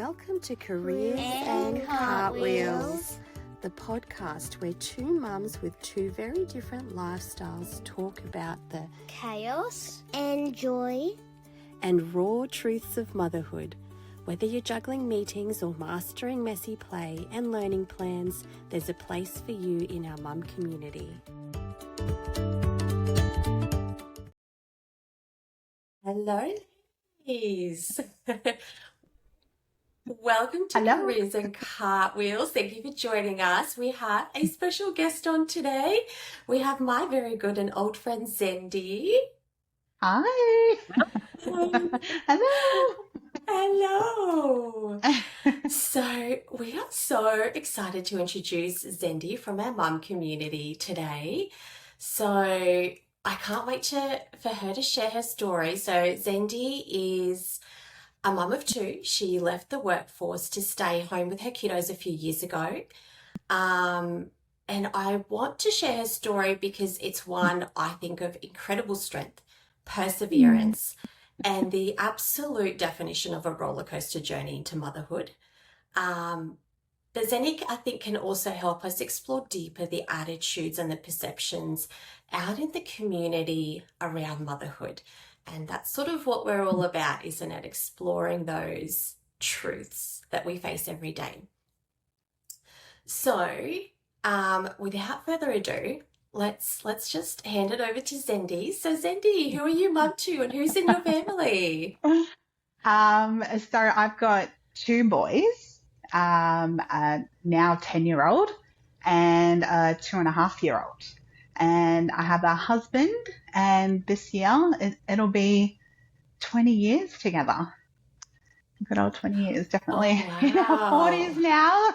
Welcome to Careers and Cartwheels, the podcast where two mums with two very different lifestyles talk about the chaos and joy and raw truths of motherhood. Whether you're juggling meetings or mastering messy play and learning plans, there's a place for you in our mum community. Hello, ladies. Welcome to Careers and Cartwheels. Thank you for joining us. We have a special guest on today. We have my very good and old friend Szendi. Hi. Hello. Hello. So we are so excited to introduce Szendi from our mum community today. So I can't wait for her to share her story. So Szendi is a mum of two. She left the workforce to stay home with her kiddos a few years ago. And I want to share her story because it's one I think of incredible strength, perseverance, and the absolute definition of a roller coaster journey into motherhood. But Szendi, I think, can also help us explore deeper the attitudes and the perceptions out in the community around motherhood. And that's sort of what we're all about, isn't it? Exploring those truths that we face every day. So, without further ado, let's just hand it over to Szendi. So, Szendi, who are you mum to, and who's in your family? So I've got two boys, a now 10-year-old and a 2.5-year-old. And I have a husband, and this year it'll be 20 years together. Good old 20 years, definitely. Oh, In our 40s now.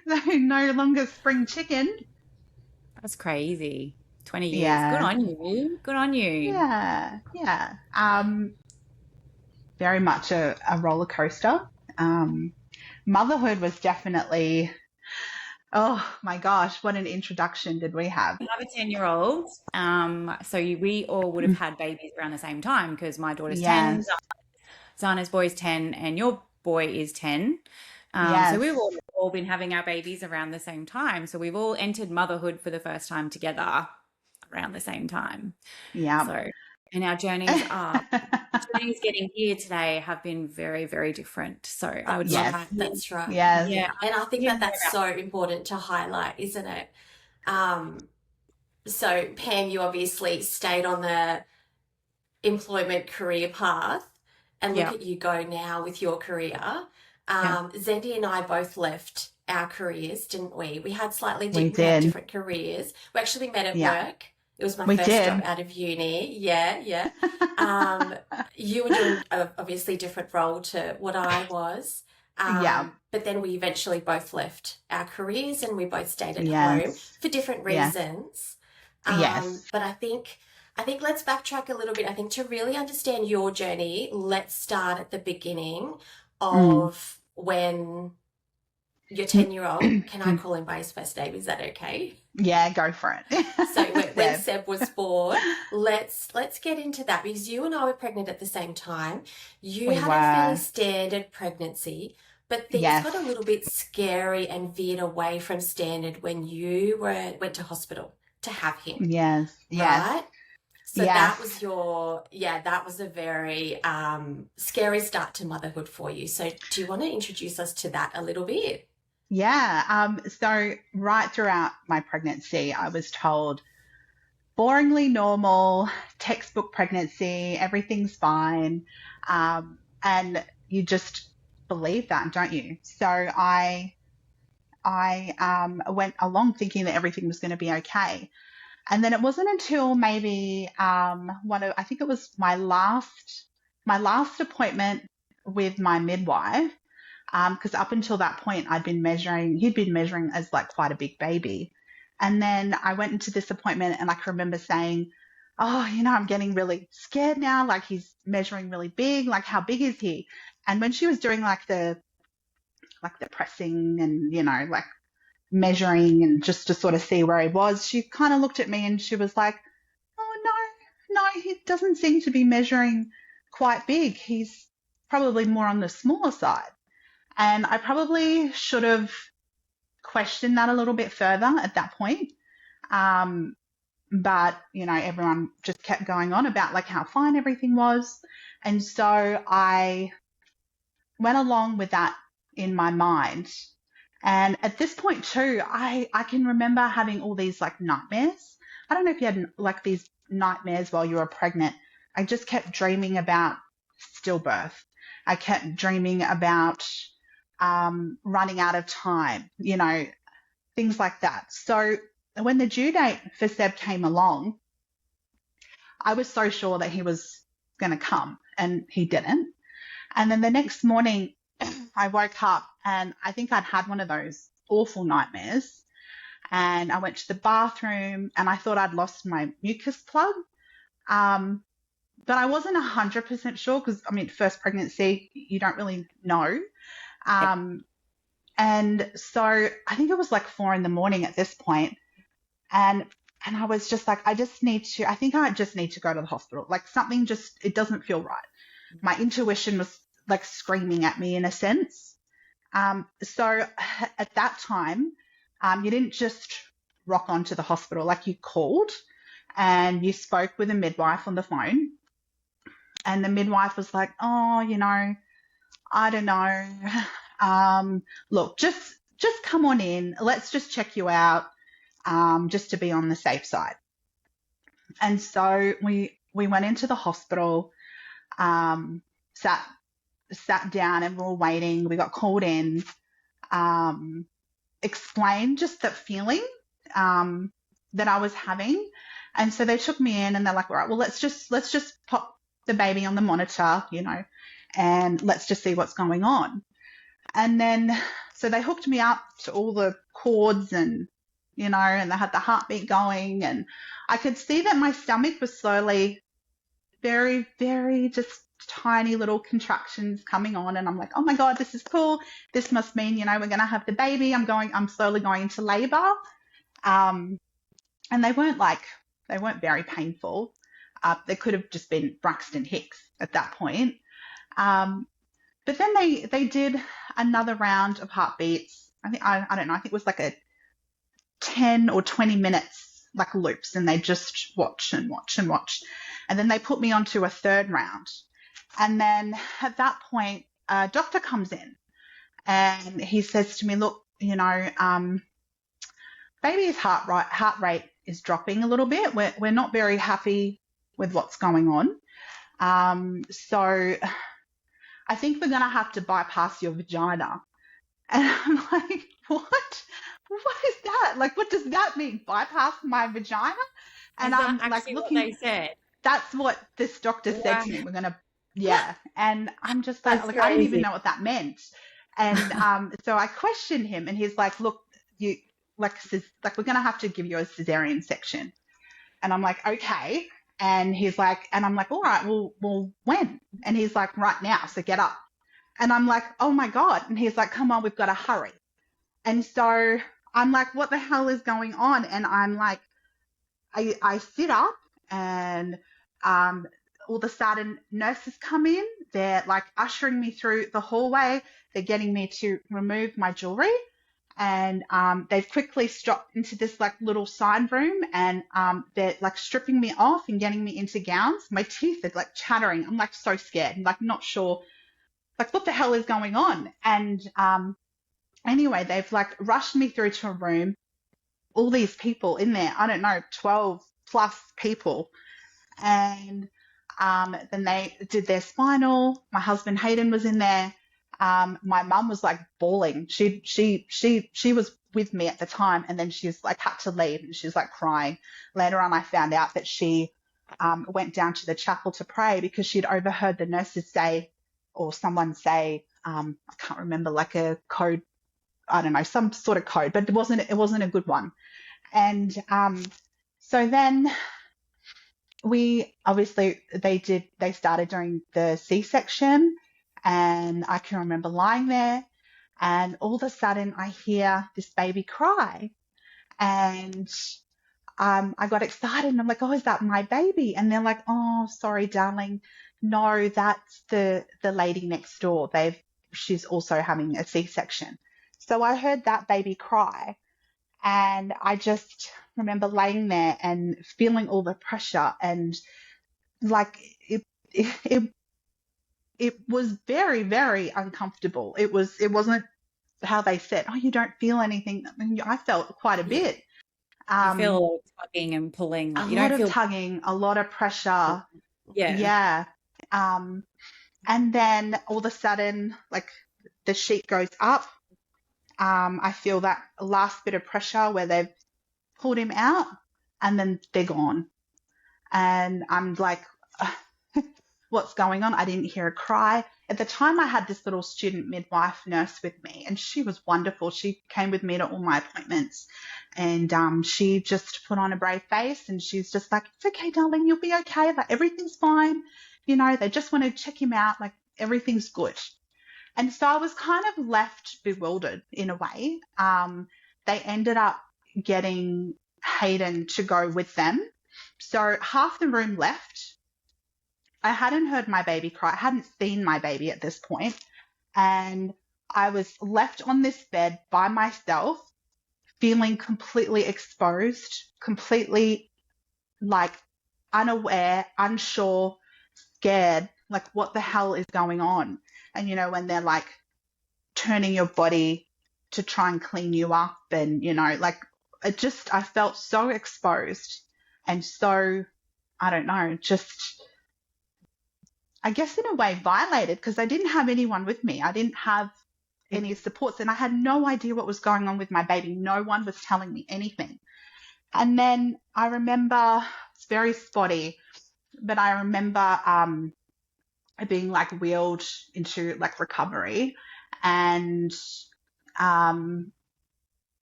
So no longer spring chicken. That's crazy. 20 years. Yeah. Good on you. Good on you. Yeah. Very much a roller coaster. Motherhood was definitely, oh my gosh, what an introduction did we have. I have a 10-year-old. So we all would have had babies around the same time because my daughter's 10, Zana's boy's 10, and your boy is 10. So we've all been having our babies around the same time. So we've all entered motherhood for the first time together around the same time. Yeah. So, and our journeys getting here today have been very, very different. So I would love that. That's right. Yes. Yeah. And I think that's so important to highlight, isn't it? So Pam, you obviously stayed on the employment career path, and look at you go now with your career. Szendi and I both left our careers, didn't we? We had slightly different careers. We actually met at work. It was my first job out of uni. Yeah. You were doing obviously different role to what I was. But then we eventually both left our careers and we both stayed at home for different reasons. But I think let's backtrack a little bit. I think to really understand your journey, let's start at the beginning of when your 10-year-old, can I call him by his first name? Is that okay? Yeah, go for it. So when Seb was born, let's get into that, because you and I were pregnant at the same time. You had a fairly standard pregnancy, but things got a little bit scary and veered away from standard when you went to hospital to have him. Yes. Right? So that was a very scary start to motherhood for you. So do you want to introduce us to that a little bit? Yeah. So right throughout my pregnancy, I was told boringly normal, textbook pregnancy, everything's fine. And you just believe that, don't you? So I went along thinking that everything was going to be okay. And then it wasn't until maybe I think it was my last appointment with my midwife, because up until that point he'd been measuring as like quite a big baby. And then I went into this appointment and I can remember saying, oh, I'm getting really scared now. Like, he's measuring really big. Like, how big is he? And when she was doing like the pressing and, like measuring and just to sort of see where he was, she kind of looked at me and she was like, oh, no, he doesn't seem to be measuring quite big. He's probably more on the smaller side. And I probably should have questioned that a little bit further at that point. But, everyone just kept going on about like how fine everything was. And so I went along with that in my mind. And at this point too, I can remember having all these like nightmares. I don't know if you had like these nightmares while you were pregnant. I just kept dreaming about stillbirth. I kept dreaming about running out of time, things like that. So when the due date for Seb came along, I was so sure that he was going to come, and he didn't. And then the next morning, I woke up and I think I'd had one of those awful nightmares. And I went to the bathroom and I thought I'd lost my mucus plug. But I wasn't 100% sure because, first pregnancy, you don't really know. And so I think it was like 4 a.m. at this point. And I was just like, I just need to go to the hospital. Like something it doesn't feel right. My intuition was like screaming at me in a sense. So at that time, you didn't just rock onto the hospital. Like you called and you spoke with a midwife on the phone. And the midwife was like, oh, I don't know. Look, just come on in. Let's just check you out, just to be on the safe side. And so we went into the hospital, sat down and we were waiting. We got called in, explained just that feeling that I was having. And so they took me in and they're like, all right, well, let's just pop the baby on the monitor, and let's just see what's going on. And then, so they hooked me up to all the cords and, and they had the heartbeat going, and I could see that my stomach was slowly very, very just tiny little contractions coming on. And I'm like, oh my God, this is cool. This must mean, we're going to have the baby. I'm slowly going into labor. And they weren't very painful. They could have just been Braxton Hicks at that point. But then they did another round of heartbeats. I don't know. I think it was like a 10 or 20 minutes, like loops, and they just watch and watch and watch. And then they put me onto a third round. And then at that point, a doctor comes in and he says to me, look, baby's heart rate is dropping a little bit. We're not very happy with what's going on. So I think we're going to have to bypass your vagina. And I'm like, what? What is that? Like, what does that mean? Bypass my vagina? And I'm like looking. What they said? That's what this doctor said to me. We're going to, yeah. And I'm just like, I didn't even know what that meant. And so I questioned him, and he's like, look, we're going to have to give you a cesarean section. And I'm like, okay. And he's like, and I'm like, all right, well, when? And he's like, right now, so get up. And I'm like, oh my God. And he's like, come on, we've got to hurry. And so I'm like, what the hell is going on? And I'm like, I sit up, and all of a sudden nurses come in. They're like ushering me through the hallway. They're getting me to remove my jewelry. And they've quickly stopped into this like little side room, and they're like stripping me off and getting me into gowns. My teeth are like chattering. I'm like so scared, like not sure, like what the hell is going on. And anyway, they've like rushed me through to a room. All these people in there, I don't know, 12 plus people. And then they did their spinal. My husband Hayden was in there. My mum was like bawling. She was with me at the time, and then she's like had to leave, and she's like crying. Later on, I found out that she went down to the chapel to pray because she'd overheard the nurses say, or someone say, I can't remember, like a code, I don't know, some sort of code, but it wasn't a good one. And so then they started doing the C-section. And I can remember lying there, and all of a sudden I hear this baby cry. And I got excited and I'm like, oh, is that my baby? And they're like, oh, sorry, darling. No, that's the lady next door. She's also having a C-section. So I heard that baby cry, and I just remember laying there and feeling all the pressure, and like it it was very, very uncomfortable. It wasn't how they said, oh, you don't feel anything. I mean, I felt quite a Yeah. bit. You feel a Um, lot of tugging and pulling. a Like you lot don't of feel. tugging, a lot of pressure. Yeah. Yeah. Um, and then all of a sudden, like the sheet goes up. I feel that last bit of pressure where they've pulled him out, and then they're gone. And I'm like, what's going on? I didn't hear a cry. At the time, I had this little student midwife nurse with me, and she was wonderful. She came with me to all my appointments, and she just put on a brave face, and she's just like, it's okay, darling, you'll be okay. Like, everything's fine. You know, they just want to check him out. Like, everything's good. And so I was kind of left bewildered in a way. They ended up getting Hayden to go with them. So half the room left. I hadn't heard my baby cry. I hadn't seen my baby at this point. And I was left on this bed by myself, feeling completely exposed, completely like unaware, unsure, scared, like what the hell is going on? And you know, when they're like turning your body to try and clean you up, and you know, like I felt so exposed and so, I don't know, just, I guess in a way violated, because I didn't have anyone with me. I didn't have any supports, and I had no idea what was going on with my baby. No one was telling me anything. And then I remember, it's very spotty, but I remember being like wheeled into like recovery, and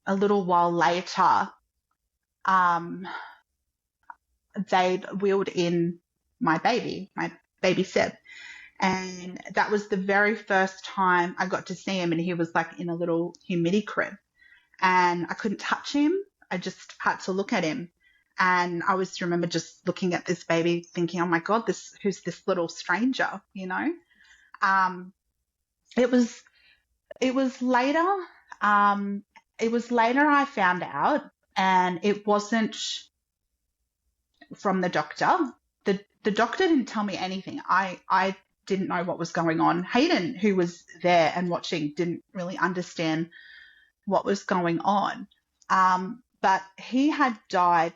a little while later, they'd wheeled in my baby Seb. And that was the very first time I got to see him, and he was like in a little humidity crib, and I couldn't touch him. I just had to look at him. And I was remember just looking at this baby thinking, oh my God, who's this little stranger, you know? Um, it was it was later, I found out, and it wasn't from the doctor. The doctor didn't tell me anything. I didn't know what was going on. Hayden, who was there and watching, didn't really understand what was going on. But he had died.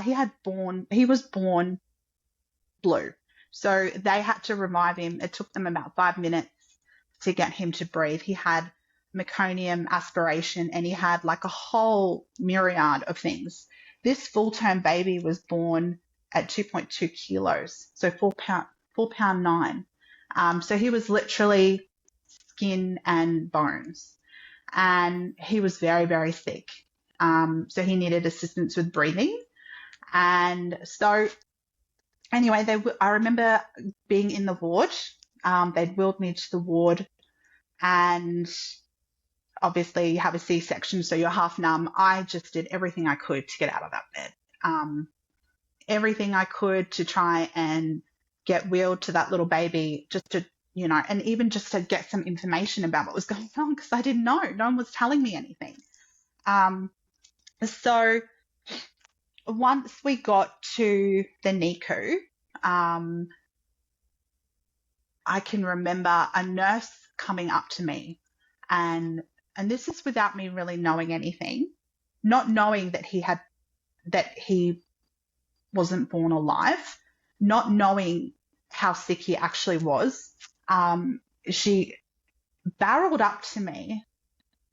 He was born blue. So they had to revive him. It took them about 5 minutes to get him to breathe. He had meconium aspiration, and he had like a whole myriad of things. This full-term baby was born at 2.2 kilos, so 4 pound 9. So he was literally skin and bones, and he was very, very sick. So he needed assistance with breathing. And so anyway, I remember being in the ward. They'd wheeled me to the ward, and obviously you have a C-section, so you're half numb. I just did everything I could to get out of that bed. Everything I could to try and get wheeled to that little baby, just to, you know, and even just to get some information about what was going on, because I didn't know. No one was telling me anything. So once we got to the NICU, I can remember a nurse coming up to me, and this is without me really knowing anything, not knowing that he wasn't born alive, not knowing how sick he actually was. She barreled up to me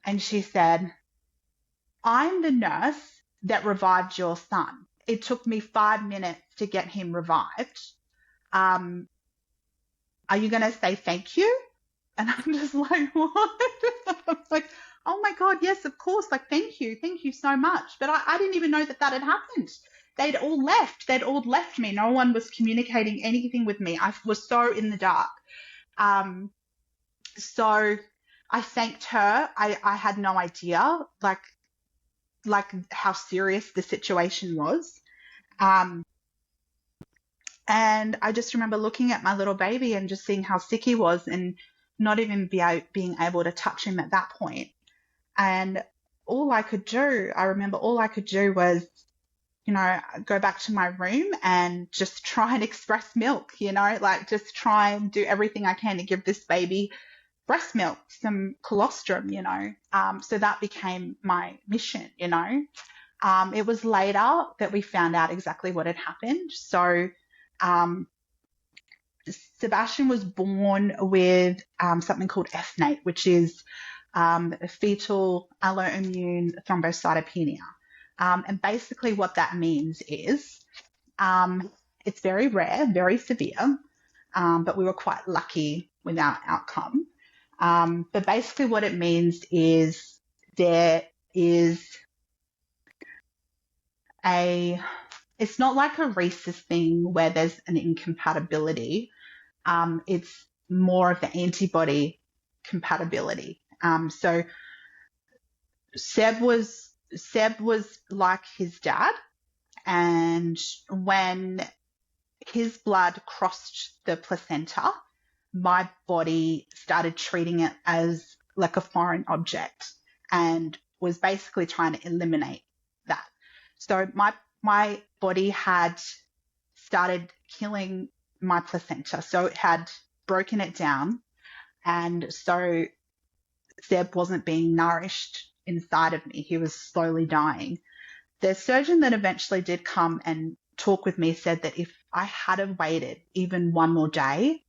and she said, I'm the nurse that revived your son. It took me 5 minutes to get him revived. Are you going to say thank you? And I'm just like, what? I'm like, oh my God, yes, of course. Like, thank you so much. But I didn't even know that had happened. They'd all left. They'd all left me. No one was communicating anything with me. I was so in the dark. So I thanked her. I had no idea. Like, like how serious the situation was. Um, and I just remember looking at my little baby and just seeing how sick he was and not even being able to touch him at that point. And I remember all I could do was, go back to my room and just try and express milk, like just try and do everything I can to give this baby breast milk, some colostrum, So that became my mission, It was later that we found out exactly what had happened. So um, Sebastian was born with something called FNAIT, which is fetal alloimmune thrombocytopenia. And basically what that means is it's very rare, very severe, but we were quite lucky with our outcome. But basically what it means is there is it's not like a rhesus thing where there's an incompatibility. It's more of the antibody compatibility. So Seb was like his dad, and when his blood crossed the placenta, my body started treating it as like a foreign object and was basically trying to eliminate that. So my body had started killing my placenta. So it had broken it down, and so Seb wasn't being nourished inside of me. He was slowly dying. The surgeon that eventually did come and talk with me said that if I had have waited even one more day,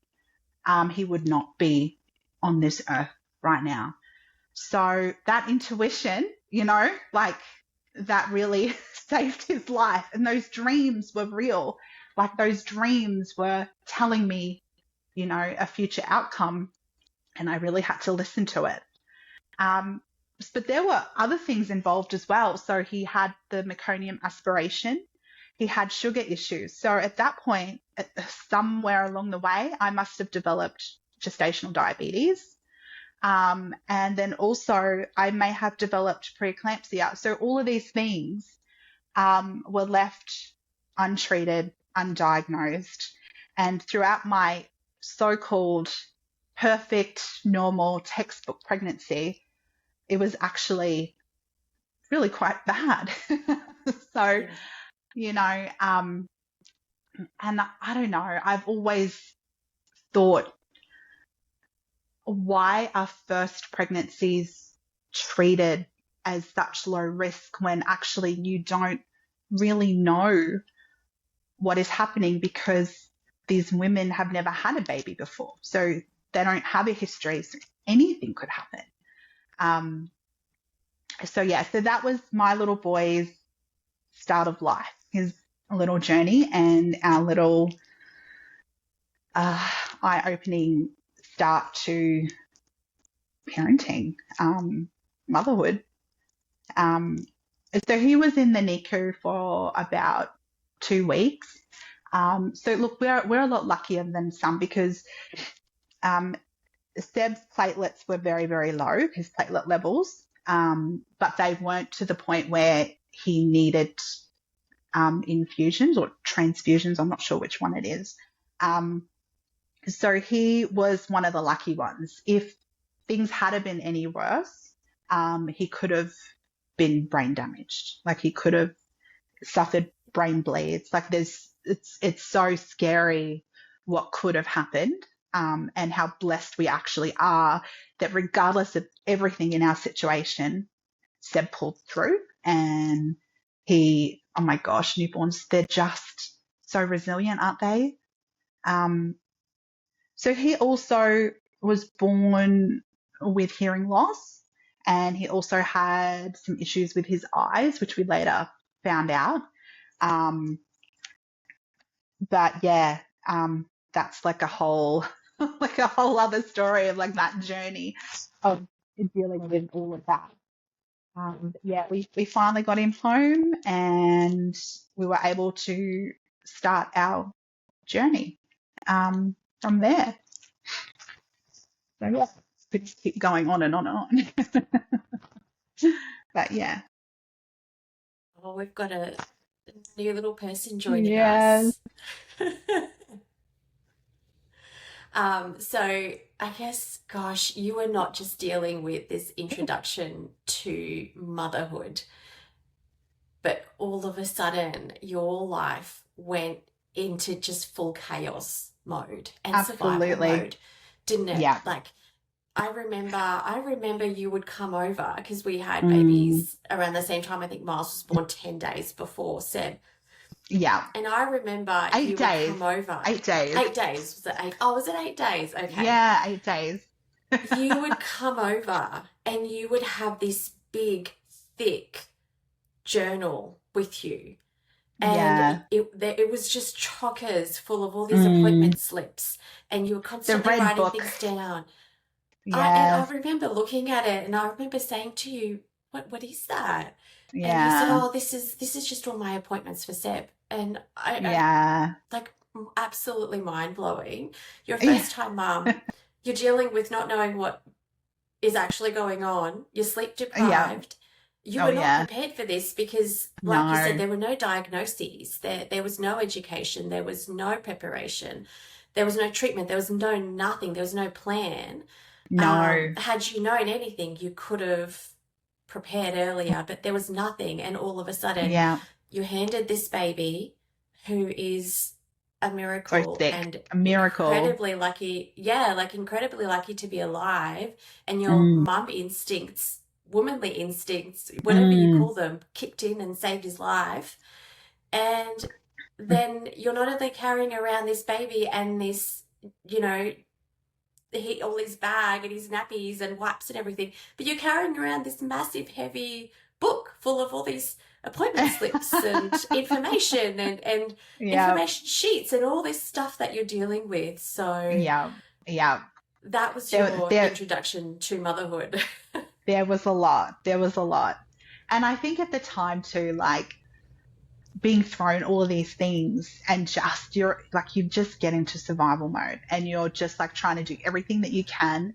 he would not be on this earth right now. So that intuition, like that really saved his life. And those dreams were real. Like those dreams were telling me, a future outcome, and I really had to listen to it. But there were other things involved as well. So he had the meconium aspiration. He had sugar issues. So at that point, somewhere along the way, I must have developed gestational diabetes. And then also I may have developed preeclampsia. So all of these things were left untreated, undiagnosed. And throughout my so-called perfect, normal textbook pregnancy, it was actually really quite bad. So, and I don't know, I've always thought, why are first pregnancies treated as such low risk when actually you don't really know what is happening, because these women have never had a baby before. So they don't have a history. So anything could happen. So that was my little boy's start of life, his little journey and our little eye-opening start to parenting, motherhood. So he was in the NICU for about 2 weeks. So look, we're a lot luckier than some, because Seb's platelets were very, very low, his platelet levels, but they weren't to the point where he needed infusions or transfusions. I'm not sure which one it is. So he was one of the lucky ones. If things had been any worse, he could have been brain damaged. Like he could have suffered brain bleeds. Like it's so scary what could have happened, and how blessed we actually are that regardless of everything in our situation, Seb pulled through. And oh my gosh, newborns, they're just so resilient, aren't they? So he also was born with hearing loss, and he also had some issues with his eyes, which we later found out. But yeah, that's like a whole like a whole other story of like that journey of dealing with all of that. Yeah, we finally got him home, and we were able to start our journey from there. So yeah, could keep going on and on and on. But yeah. Oh, we've got a new little person joining Yes. us. So I guess, gosh, you were not just dealing with this introduction to motherhood, but all of a sudden your life went into just full chaos mode and survival Absolutely. mode, didn't it? Yeah. Like I remember you would come over because we had Mm, babies around the same time. I think Miles was born 10 days before Seb. yeah. And I remember 8 you would days. come over. 8 days. 8 days. Was it 8? Oh, was it 8 days? Okay. Yeah, 8 days. You would come over and you would have this big, thick journal with you. And Yeah. it was just chockers full of all these Mm, appointment slips. And you were the constantly red writing book. things down. And I Yes. remember looking at it and I remember saying to you, what is that? And you said, Yeah. oh, this is just all my appointments for Seb. And I Yeah. like absolutely mind blowing. You're a Yeah. first time mum. You're dealing with not knowing what is actually going on. You're sleep Yeah. deprived. You Oh, were not yeah. prepared for this because, like you said, No. there were no diagnoses. There was no education. There was no preparation. There was no treatment. There was no nothing. There was no plan. No. Had you known anything, you could have prepared earlier, but there was nothing. And all of a sudden, Yeah. you handed this baby who is a So miracle thick. and A miracle. incredibly lucky. Yeah, like incredibly lucky to be alive. And your Mm, mum instincts, womanly instincts, whatever you mm, call them, kicked in and saved his life. And then you're not only carrying around this baby and this, you know, all his bag and his nappies and wipes and everything, but you're carrying around this massive, heavy book full of all these appointment slips and information and yeah. information sheets and all this stuff that you're dealing with. So Yeah. Yeah. that was There, your there, introduction to motherhood. there was a lot. There was a lot. And I think at the time too, like being thrown all of these things and just you just get into survival mode and you're just like trying to do everything that you can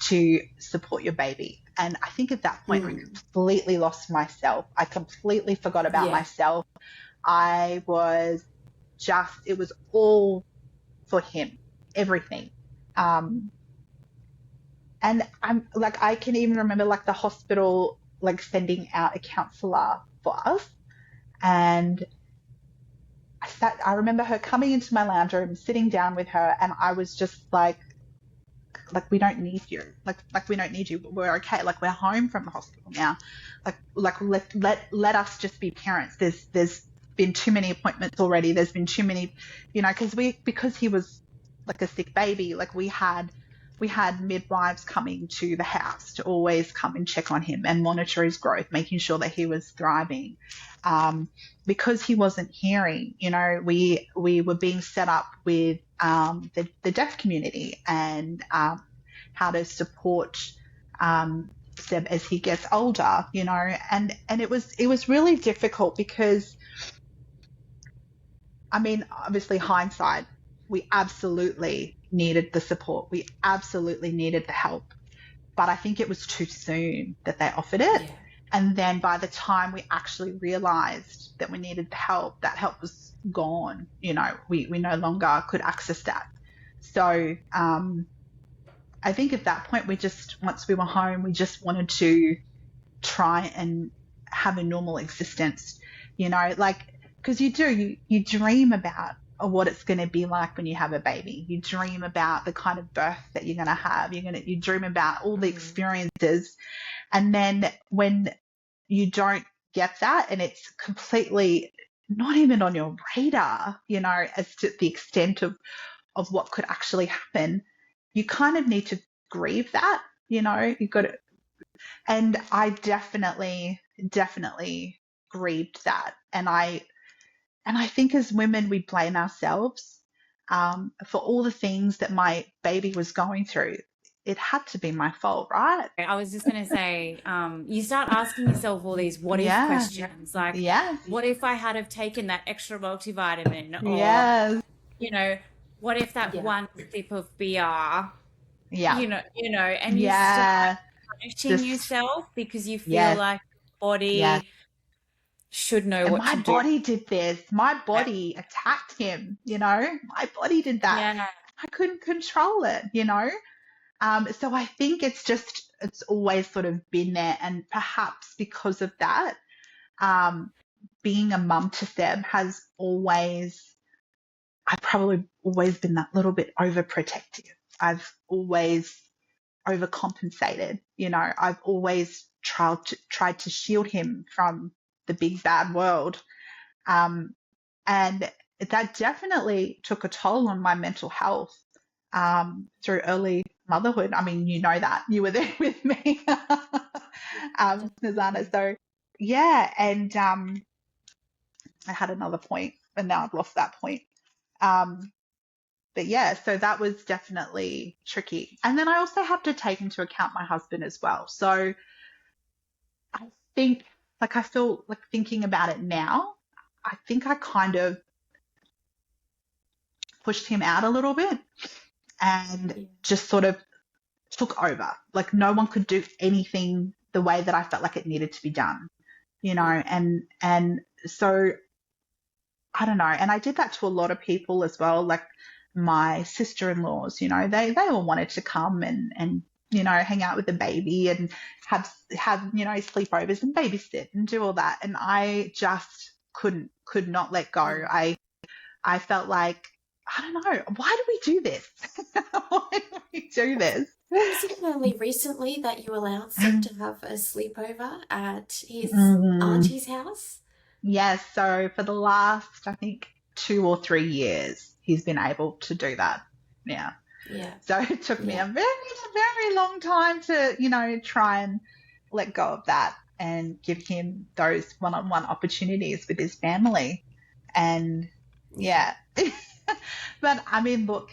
to support your baby. And I think at that point I completely lost myself. I completely forgot about Yeah. myself. I was just, it was all for him, everything. And I'm like, I can even remember like the hospital like sending out a counselor for us. And I remember her coming into my lounge room, sitting down with her, and I was just like, we don't need you. Like we don't need you. We're okay. Like we're home from the hospital now. Like let us just be parents. There's been too many appointments already. There's been too many, because he was like a sick baby, like we had midwives coming to the house to always come and check on him and monitor his growth, making sure that he was thriving. Because he wasn't hearing, we were being set up with the deaf community and how to support Seb as he gets older, and it was really difficult because, I mean, obviously hindsight, we absolutely needed the support. We absolutely needed the help. But I think it was too soon that they offered it. Yeah. And then by the time we actually realized that we needed the help, that help was gone. We no longer could access that. So I think at that point, once we were home, we just wanted to try and have a normal existence, because you dream about what it's going to be like when you have a baby. You dream about the kind of birth that you're going to have. You dream about all the experiences. And then when you don't get that and it's completely not even on your radar, as to the extent of what could actually happen, you kind of need to grieve that, you've got to, and I definitely grieved that. And I think as women, we blame ourselves for all the things that my baby was going through. It had to be my fault, right? I was just going to say, you start asking yourself all these what if questions, like, what if I had have taken that extra multivitamin, or, what if that one sip of beer, and you start punishing yourself because you feel like your body should know And what my to do. body did this. My body attacked him, my body did that. Yeah. I couldn't control it. So I think it's always sort of been there. And perhaps because of that, um, being a mum to Seb has I've probably always been that little bit overprotective. I've always overcompensated. I've always tried to shield him from the big bad world. Um, and that definitely took a toll on my mental health through early motherhood. I mean, you know that. You were there with me, Nizana. So, yeah. And I had another point, and now I've lost that point. Um, but yeah, so that was definitely tricky. And then I also have to take into account my husband as well. So I think, I feel like thinking about it now, I think I kind of pushed him out a little bit and Yeah. just sort of took over. Like no one could do anything the way that I felt like it needed to be done, and so I don't know. And I did that to a lot of people as well, like my sister-in-laws, they all wanted to come and hang out with the baby and have sleepovers and babysit and do all that. And I just could not let go. Yeah. I felt like, I don't know, why do we do this? Why do we do this? Was it only recently that you allowed Seb to have a sleepover at his Mm, auntie's house? yes, so for the last, I think, 2 or 3 years, he's been able to do that. Yeah. Yeah. So it took me Yeah. a very, very long time to, try and let go of that and give him those one-on-one opportunities with his family. And Yeah. yeah. But I mean, look,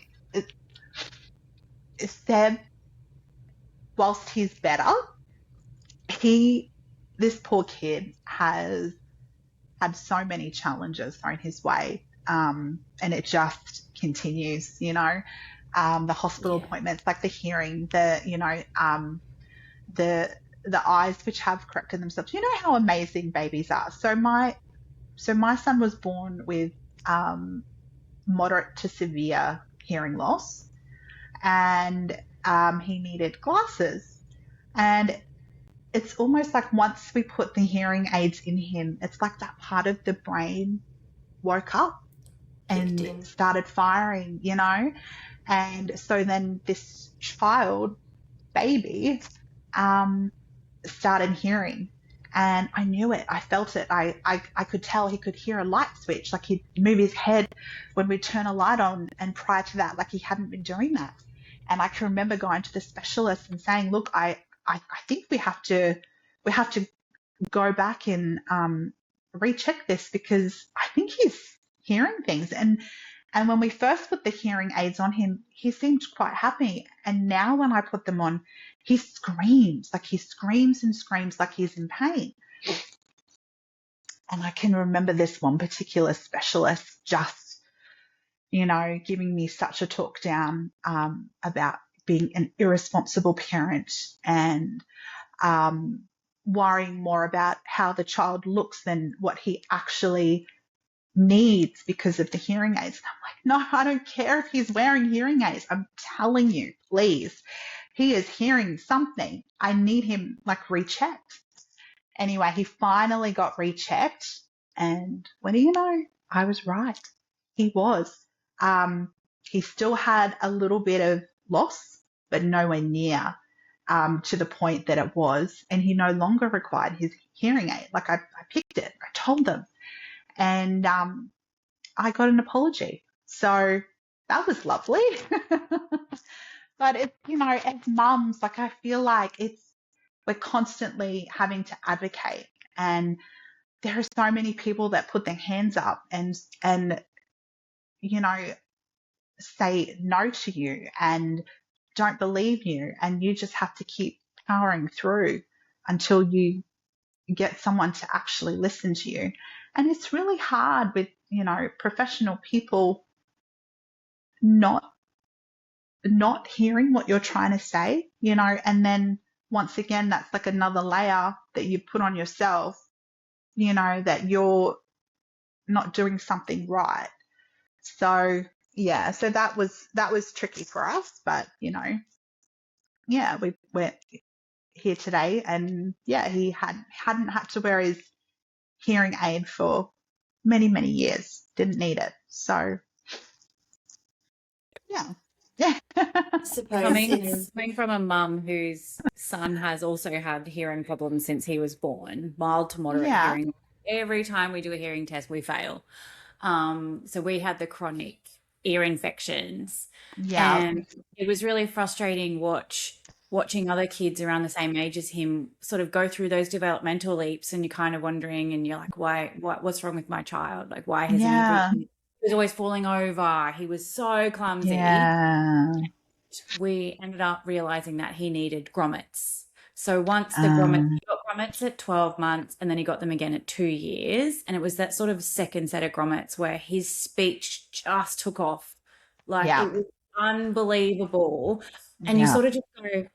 Seb, whilst he's better, this poor kid has had so many challenges thrown his way, and it just continues. The hospital Yeah. appointments, like the hearing, the the eyes which have corrected themselves. You know how amazing babies are. So my son was born with um, moderate to severe hearing loss, and he needed glasses. And it's almost like once we put the hearing aids in him, it's like that part of the brain woke up Kicked and in. started firing. And so then this baby, um, started hearing. And I knew it. I felt it. I could tell he could hear a light switch. Like he'd move his head when we'd turn a light on. And prior to that, like he hadn't been doing that. And I can remember going to the specialist and saying, look, I think we have to go back and recheck this because I think he's hearing things. And when we first put the hearing aids on him, he seemed quite happy. And now when I put them on, he screams and screams like he's in pain. And I can remember this one particular specialist just, giving me such a talk down about being an irresponsible parent and worrying more about how the child looks than what he actually needs because of the hearing aids. And I'm like, no, I don't care if he's wearing hearing aids. I'm telling you, please, he is hearing something. I need him like rechecked. Anyway, he finally got rechecked. And what do you know? I was right. He was. Um, he still had a little bit of loss, but nowhere near to the point that it was. And he no longer required his hearing aid. Like I picked it. I told them. And I got an apology. So that was lovely. But as mums, like I feel like we're constantly having to advocate, and there are so many people that put their hands up and you know say no to you and don't believe you, and you just have to keep powering through until you get someone to actually listen to you. And it's really hard with professional people not hearing what you're trying to say. And then once again, that's like another layer that you put on yourself, that you're not doing something right. So yeah, so that was tricky for us, but yeah, we're here today, and yeah, he hadn't had to wear his hearing aid for many, many years. Didn't need it. So yeah. Yeah. I suppose it's Coming from a mum whose son has also had hearing problems since he was born, mild to moderate Yeah. hearing. Every time we do a hearing test, we fail. So we had the chronic ear infections, Yeah. and it was really frustrating watching other kids around the same age as him sort of go through those developmental leaps, and you're kind of wondering, and you're like, what's wrong with my child? Like, why hasn't he Yeah. been? He was always falling over. He was so clumsy. Yeah. We ended up realizing that he needed grommets. So once Um, he got grommets at 12 months, and then he got them again at 2 years. And it was that sort of second set of grommets where his speech just took off. Like, yeah. it was unbelievable. And you Yeah. sort of just go,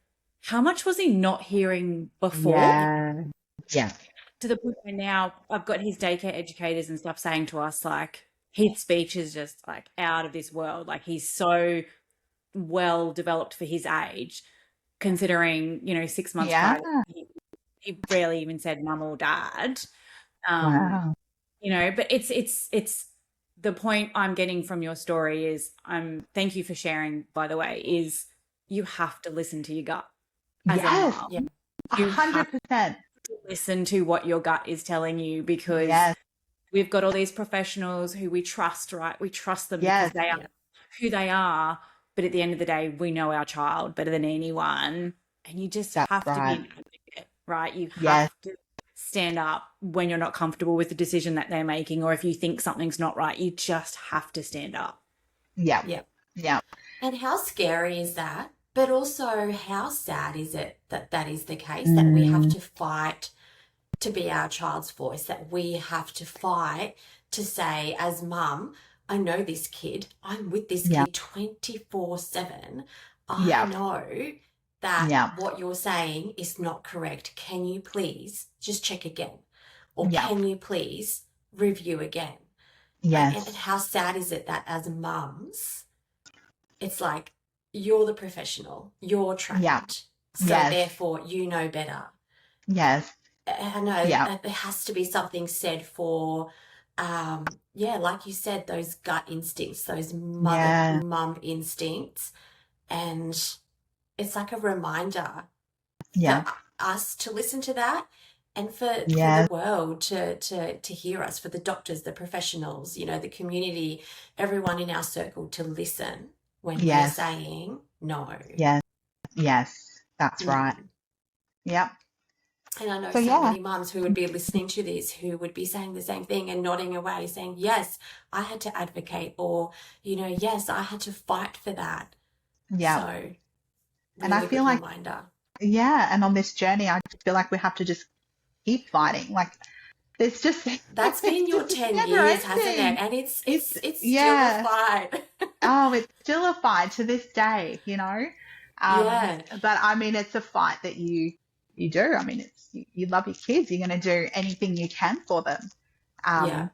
how much was he not hearing before? Yeah. Yeah. To the point where now I've got his daycare educators and stuff saying to us, like, his speech is just like out of this world. Like, he's so well developed for his age, considering 6 months Yeah. prior he barely even said mum or dad. Wow. But it's the point I'm getting from your story is, thank you for sharing, by the way, is you have to listen to your gut as a Yes. mum. yeah, You have 100%. to listen to what your gut is telling you, because Yes. we've got all these professionals who we trust, right? We trust them because Yes. they are yeah, who they are. But at the end of the day, we know our child better than anyone. And you just That's have to be right. an advocate, right? You Yes. have to stand up when you're not comfortable with the decision that they're making, or if you think something's not right, you just have to stand up. Yeah. yeah. Yeah. And how scary is that? But also, how sad is it that that is the case, that we have Mm, to fight to be our child's voice, that we have to fight to say, as mum, I know this kid, I'm with this yeah. kid 24/7. I Yeah. know that Yeah. what you're saying is not correct. Can you please just check again? Or Yeah. can you please review again? Like, and Yes. how sad is it that as mums, it's like, you're the professional, you're Yeah. trained, so Yes. therefore you know better. Yes. I know Yeah. there has to be something said for, yeah, like you said, those gut instincts, those Yeah. mum instincts. And it's like a reminder for Yeah. us to listen to that, and for the Yes. world to hear us, for the doctors, the professionals, the community, everyone in our circle to listen when we're Yes. saying no. Yes. Yes. That's right. Mm. Yep. And I know So so yeah. many mums who would be listening to this who would be saying the same thing and nodding away, saying, yes, I had to advocate, or, yes, I had to fight for that. Yeah. So, And I really feel good like, reminder. yeah, and on this journey, I just feel like we have to just keep fighting. Like there's just That's been your it's 10 never years, hasn't it? ending. And it's still a Yeah. fight. Oh, it's still a fight to this day, Yeah, But I mean, it's a fight that you do. I mean, it's you love your kids. You're going to do anything you can for them. yeah,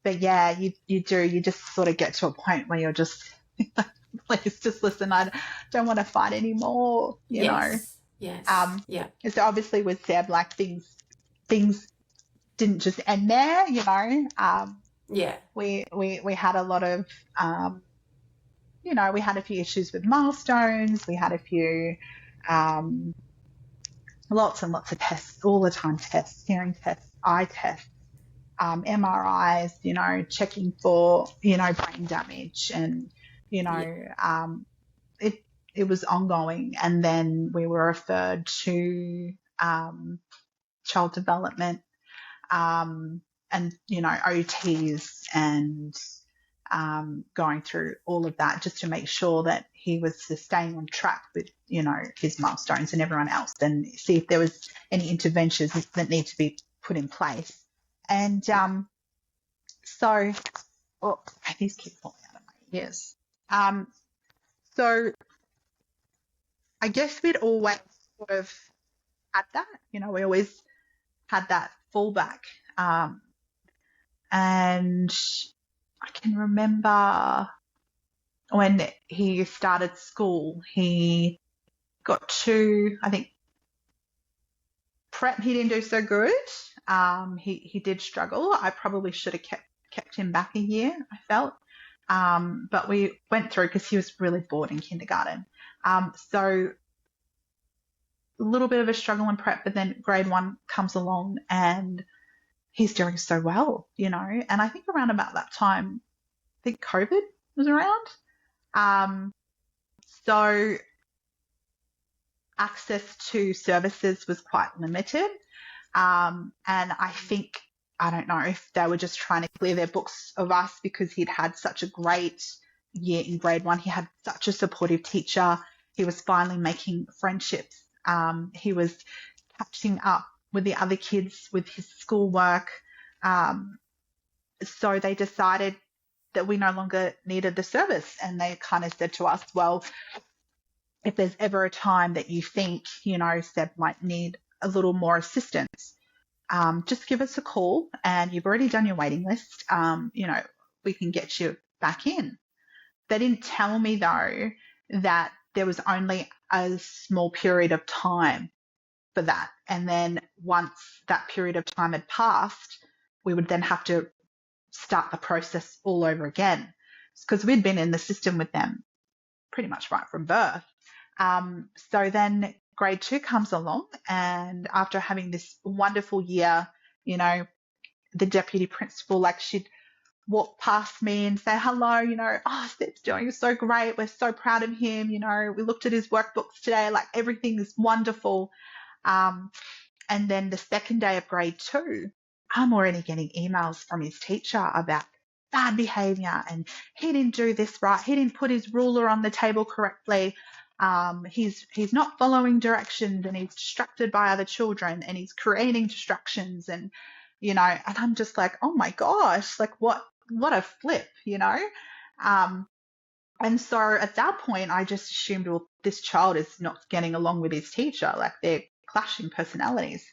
But yeah, you do. You just sort of get to a point where you're just, please just listen. I don't want to fight anymore. yes, Um, yeah, so obviously with Seb, like things didn't just end there. yeah, We had a lot of we had a few issues with milestones. We had a few um, lots and lots of tests all the time, tests, hearing tests, eye tests, MRIs, checking for, brain damage, and, yeah, it, it was ongoing. And then we were referred to, child development, and, OTs, and, going through all of that just to make sure that he was staying on track with, his milestones and everyone else, and see if there was any interventions that need to be put in place. And so, oh, these keep falling out of my ears. So I guess we'd always sort of had that, we always had that fallback. And I can remember when he started school, he got I think prep he didn't do so good. He did struggle. I probably should have kept him back a year, I felt. But we went through because he was really bored in kindergarten. So a little bit of a struggle in prep, but then grade 1 comes along and he's doing so well, you know. And I think around about that time, I think COVID was around. So access to services was quite limited. And I think, I don't know if they were just trying to clear their books of us because he'd had such a great year in grade 1. He had such a supportive teacher. He was finally making friendships. He was catching up with the other kids with his schoolwork. So they decided that we no longer needed the service. And they kind of said to us, well, if there's ever a time that you think, you know, Seb might need a little more assistance, just give us a call, and you've already done your waiting list. You know, we can get you back in. They didn't tell me, though, that there was only a small period of time for that. And then once that period of time had passed, we would then have to start the process all over again, because we'd been in the system with them pretty much right from birth. So then grade 2 comes along, and after having this wonderful year, you know, the deputy principal, like, she'd walk past me and say hello, you know, oh, Seb's doing so great. We're so proud of him. You know, we looked at his workbooks today, like everything is wonderful. And then the second day of grade 2, I'm already getting emails from his teacher about bad behavior, and he didn't do this right. He didn't put his ruler on the table correctly. He's not following directions, and he's distracted by other children, and he's creating distractions, and, you know, and I'm just like, oh my gosh, like what a flip, you know? And so at that point, I just assumed, well, this child is not getting along with his teacher. Like, they're clashing personalities.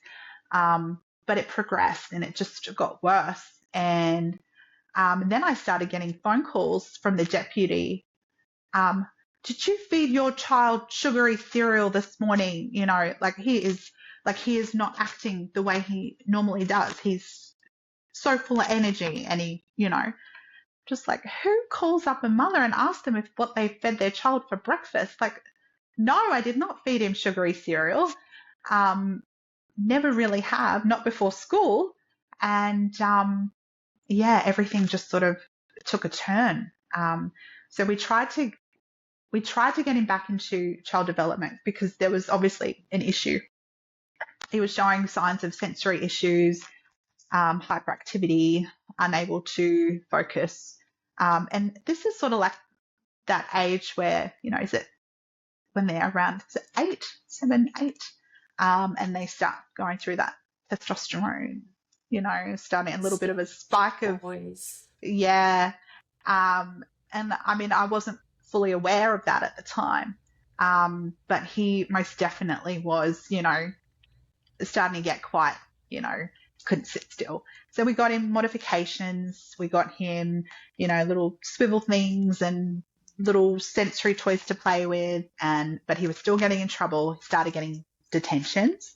But it progressed, and it just got worse. And then I started getting phone calls from the deputy. Did you feed your child sugary cereal this morning? You know, he is not acting the way he normally does. He's so full of energy, and he, you know, just like, who calls up a mother and asks them if what they fed their child for breakfast? Like, no, I did not feed him sugary cereal. Never really have, not before school. And yeah, everything just sort of took a turn. So we tried to get him back into child development, because there was obviously an issue. He was showing signs of sensory issues, hyperactivity, unable to focus. And this is sort of like that age where, you know, is it when they're around, is it 7, 8? And they start going through that testosterone, you know, starting a little bit of a spike of, yeah. And I mean, I wasn't fully aware of that at the time. But he most definitely was, you know, starting to get quite, you know, couldn't sit still. So we got him modifications. We got him, you know, little swivel things and little sensory toys to play with. But he was still getting in trouble. He started getting detentions,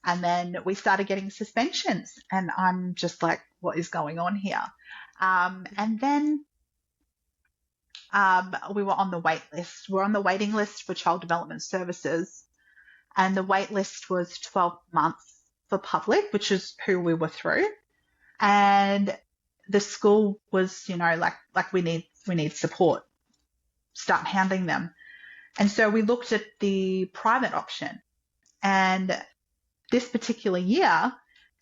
and then we started getting suspensions, and I'm just like, what is going on here? And then we were on the wait list. We're on the waiting list for child development services, and the wait list was 12 months for public, which is who we were through. And the school was, you know, like we need support. Start handing them. And so we looked at the private option. And this particular year,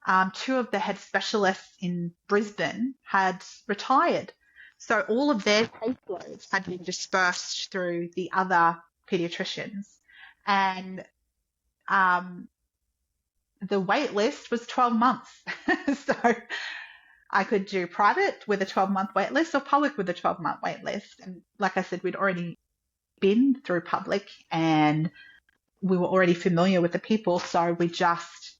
2 of the head specialists in Brisbane had retired. So all of their caseloads had been dispersed through the other paediatricians. And the wait list was 12 months. So I could do private with a 12-month wait list, or public with a 12-month wait list. And like I said, we'd already been through public, and we were already familiar with the people, so we just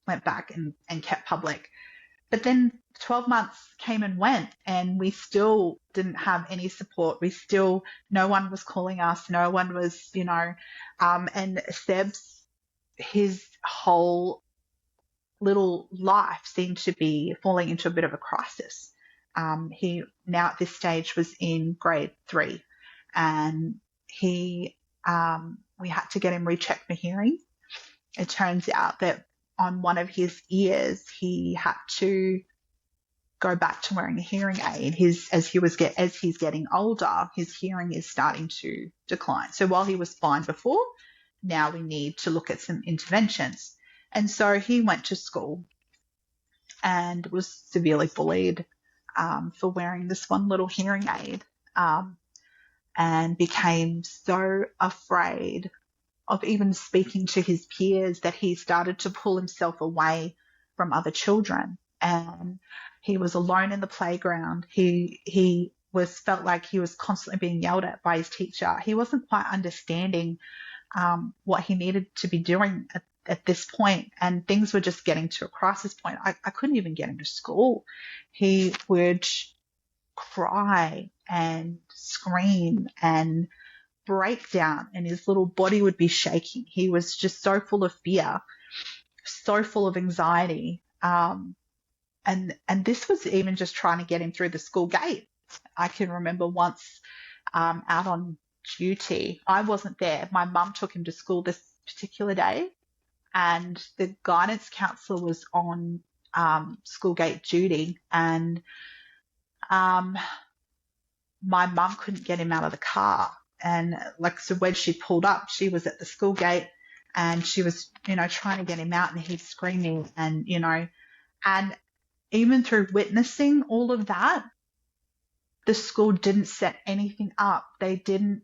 went back and kept public. But then 12 months came and went, and we still didn't have any support. No one was calling us, no one was, and his whole little life seemed to be falling into a bit of a crisis. He now at this stage was in grade 3, and we had to get him rechecked for hearing. It turns out that on one of his ears, he had to go back to wearing a hearing aid. As he's getting older, his hearing is starting to decline. So while he was fine before, now we need to look at some interventions. And so he went to school and was severely bullied for wearing this one little hearing aid, and became so afraid of even speaking to his peers that he started to pull himself away from other children. And he was alone in the playground. He felt like he was constantly being yelled at by his teacher. He wasn't quite understanding what he needed to be doing at this point, and things were just getting to a crisis point. I couldn't even get him to school. He would cry and scream and break down, and his little body would be shaking. He was just so full of fear, so full of anxiety. And this was even just trying to get him through the school gate. I can remember once out on duty, I wasn't there. My mum took him to school this particular day, and the guidance counsellor was on school gate duty, and my mum couldn't get him out of the car. And so when she pulled up, she was at the school gate, and she was, trying to get him out, and he's screaming, and even through witnessing all of that, the school didn't set anything up. They didn't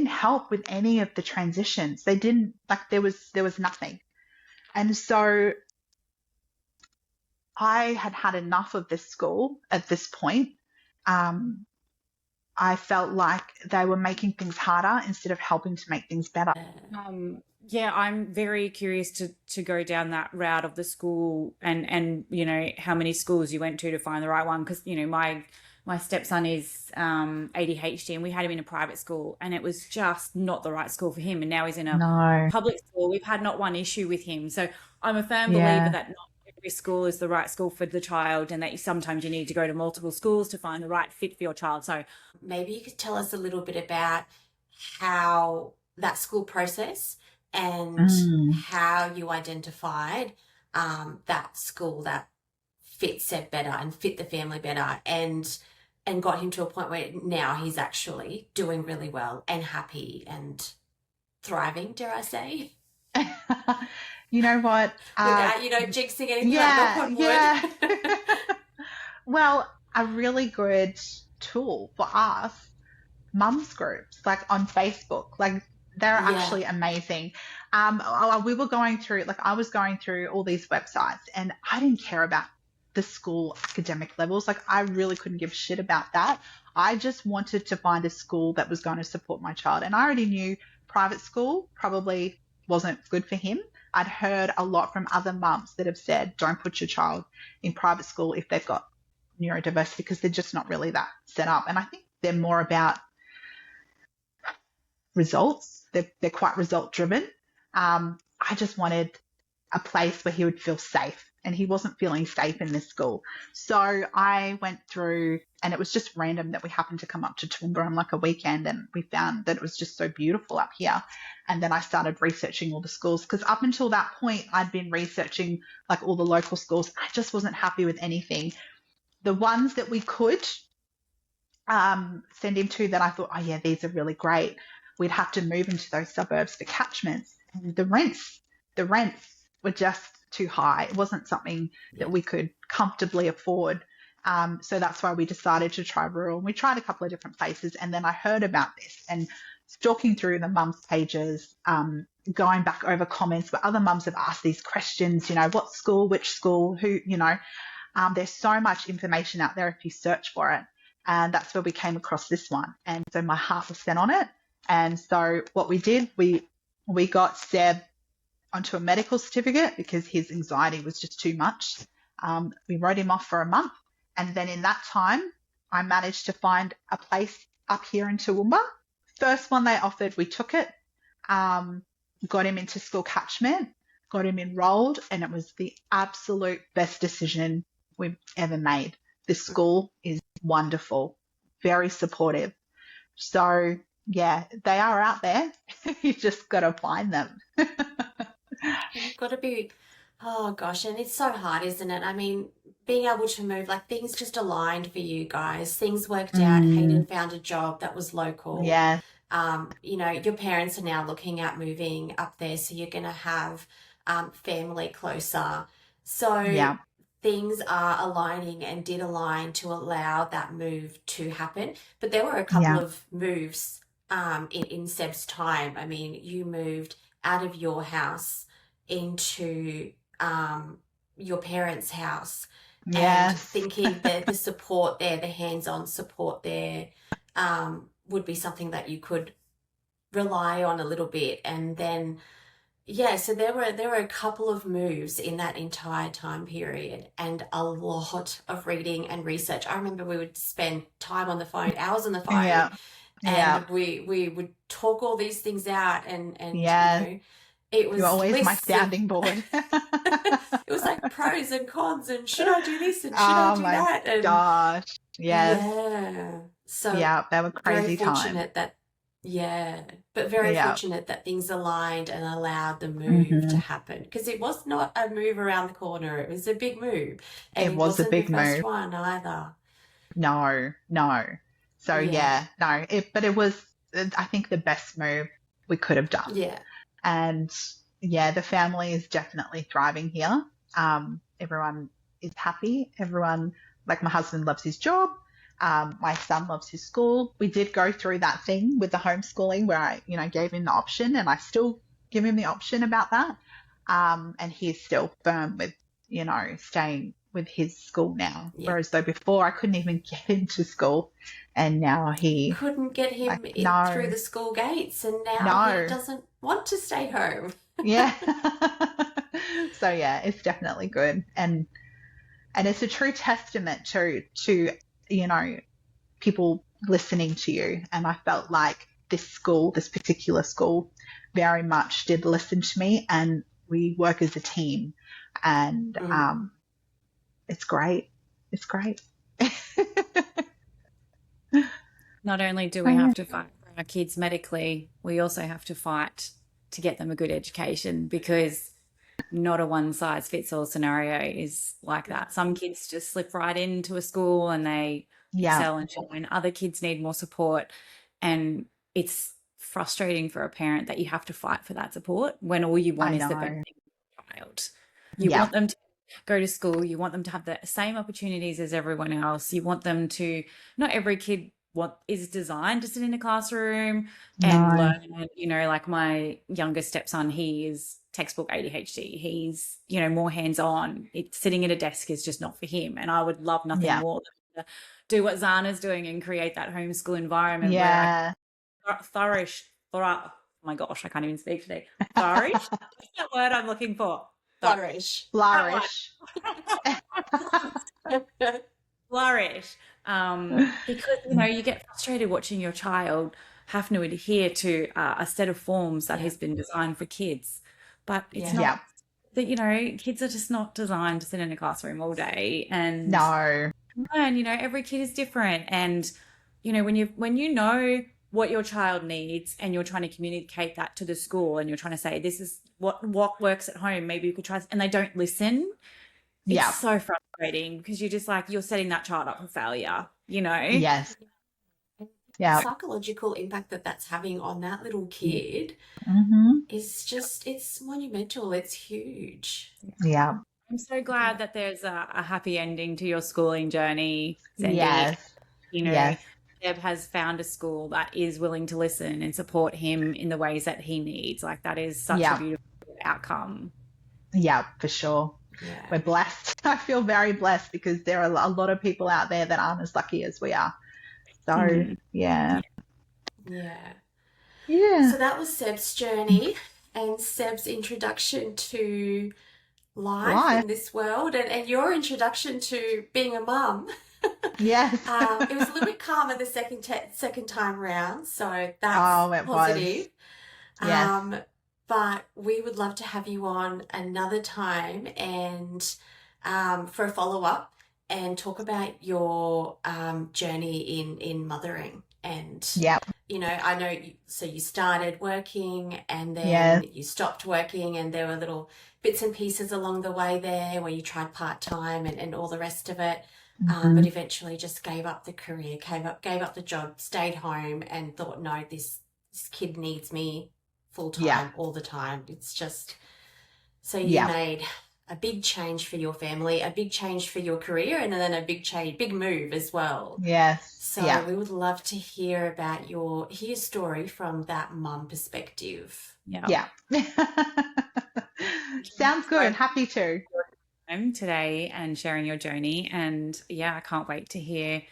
help with any of the transitions. They didn't, there was nothing. And so I had enough of this school at this point. I felt like they were making things harder instead of helping to make things better. Yeah, I'm very curious to go down that route of the school and how many schools you went to find the right one, because my stepson is ADHD, and we had him in a private school, and it was just not the right school for him, and now he's in a public school. We've had not one issue with him. So I'm a firm believer that not every school is the right school for the child, and that sometimes you need to go to multiple schools to find the right fit for your child. So maybe you could tell us a little bit about how that school process and how you identified that school that fit Seb better and fit the family better, and got him to a point where now he's actually doing really well and happy and thriving, dare I say. You know what? Without, jinxing anything, like knock on wood. Well, a really good tool for us, mums groups, on Facebook, they're actually amazing. We were going through, I was going through all these websites, and I didn't care about the school academic levels. I really couldn't give a shit about that. I just wanted to find a school that was going to support my child. And I already knew private school probably wasn't good for him. I'd heard a lot from other mums that have said, don't put your child in private school if they've got neurodiversity, because they're just not really that set up. And I think they're more about results. They're quite result driven. I just wanted a place where he would feel safe, and he wasn't feeling safe in this school. So I went through, and it was just random that we happened to come up to Toowoomba on a weekend, and we found that it was just so beautiful up here. And then I started researching all the schools, because up until that point I'd been researching all the local schools. I just wasn't happy with anything. The ones that we could send him to that I thought, oh yeah, these are really great, we'd have to move into those suburbs for catchments, and the rents were just too high. It wasn't something that we could comfortably afford. So that's why we decided to try rural. And we tried a couple of different places, and then I heard about this, and stalking through the mums pages, going back over comments where other mums have asked these questions, what school, which school, who, there's so much information out there if you search for it. And that's where we came across this one. And so my heart was set on it. And so what we did, we got Seb onto a medical certificate because his anxiety was just too much. We wrote him off for a month. And then in that time, I managed to find a place up here in Toowoomba. First one they offered, we took it, got him into school catchment, got him enrolled, and it was the absolute best decision we've ever made. The school is wonderful, very supportive. So, yeah, they are out there. You just got to find them. You've got to be, oh gosh, and it's so hard, isn't it? I mean, being able to move, like things just aligned for you guys. Things worked out. Hayden found a job that was local. Yeah. You know, your parents are now looking at moving up there, so you're going to have family closer. So things are aligning and did align to allow that move to happen. But there were a couple of moves in Seb's time. I mean, you moved out of your house into your parents' house, and thinking that the support there, the hands-on support there, would be something that you could rely on a little bit. And then so there were a couple of moves in that entire time period, and a lot of reading and research. I remember we would spend time on the phone, hours on the phone, and we would talk all these things out, and you know, it was, you're always my sounding board. It was like pros and cons, and should I do this and should I do that? And gosh, so they were crazy very fortunate times. Very fortunate that things aligned and allowed the move to happen, because it was not a move around the corner. It was a big move, and it was a big move. First one either. No. So but it was, I think, the best move we could have done. Yeah. And the family is definitely thriving here. Everyone is happy. Everyone, like my husband loves his job. My son loves his school. We did go through that thing with the homeschooling where I, gave him the option, and I still give him the option about that. And he's still firm with, staying with his school now. Yeah. Whereas though before I couldn't even get him to school, and now he couldn't get him through the school gates, and now he doesn't want to stay home. So it's definitely good, and it's a true testament to people listening to you. And I felt like this particular school, very much did listen to me, and we work as a team, and it's great. It's great. Not only do we have to fight for our kids medically, we also have to fight to get them a good education, because not a one-size-fits-all scenario is like that. Some kids just slip right into a school and they excel and shine. Other kids need more support, and it's frustrating for a parent that you have to fight for that support when all you want is the best thing for your child. You want them to go to school. You want them to have the same opportunities as everyone else. You want them to, not every kid is designed to sit in a classroom and learn. Like my youngest stepson, he is textbook ADHD. He's, more hands-on. Sitting at a desk is just not for him. And I would love nothing more than to do what Zana's doing and create that homeschool environment where I oh my gosh, I can't even speak today. Flourish? What's that word I'm looking for? Flourish. Flourish. Flourish. Because, you get frustrated watching your child have to adhere to a set of forms that has been designed for kids. But it's not that, kids are just not designed to sit in a classroom all day. And every kid is different. And, when you know what your child needs and you're trying to communicate that to the school, and you're trying to say, this is what works at home, maybe you could try, and they don't listen. It's so frustrating, because you're just like, you're setting that child up for failure, Yes. The psychological impact that's having on that little kid is just, it's monumental. It's huge. Yeah. I'm so glad that there's a happy ending to your schooling journey, Szendi. Yes. Deb has found a school that is willing to listen and support him in the ways that he needs. Like, that is such a beautiful outcome. Yeah, for sure. Yeah. We're blessed. I feel very blessed, because there are a lot of people out there that aren't as lucky as we are. So, Yeah. So that was Seb's journey and Seb's introduction to life in this world and your introduction to being a mum. Yes. It was a little bit calmer the second time round, so that's positive. Yes. But we would love to have you on another time and for a follow-up and talk about your journey in mothering. And, you know, I know, you started working and then you stopped working, and there were little bits and pieces along the way there where you tried part-time and all the rest of it. But eventually just gave up the career, gave up the job, stayed home and thought, no, this kid needs me full-time all the time. It's just, so you made a big change for your family, a big change for your career, and then a big move as well. Yes. So we would love to hear about your story from that mum perspective. Yeah. Sounds good. Happy to. Today and sharing your journey, and I can't wait to hear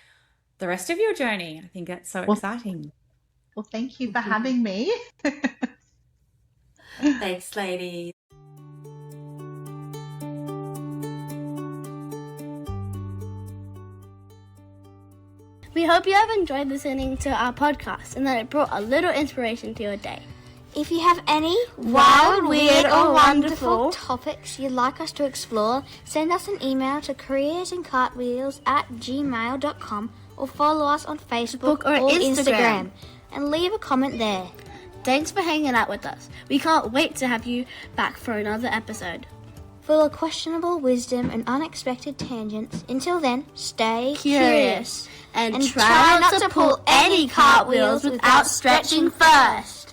the rest of your journey. I think that's so exciting. Well, thank you for having me. Thanks, ladies. We hope you have enjoyed listening to our podcast and that it brought a little inspiration to your day. If you have any wild, weird, or wonderful topics you'd like us to explore, send us an email to careersandcartwheels@gmail.com or follow us on Facebook or Instagram and leave a comment there. Thanks for hanging out with us. We can't wait to have you back for another episode. Full of questionable wisdom and unexpected tangents. Until then, stay curious and try not to pull any cartwheels without stretching first.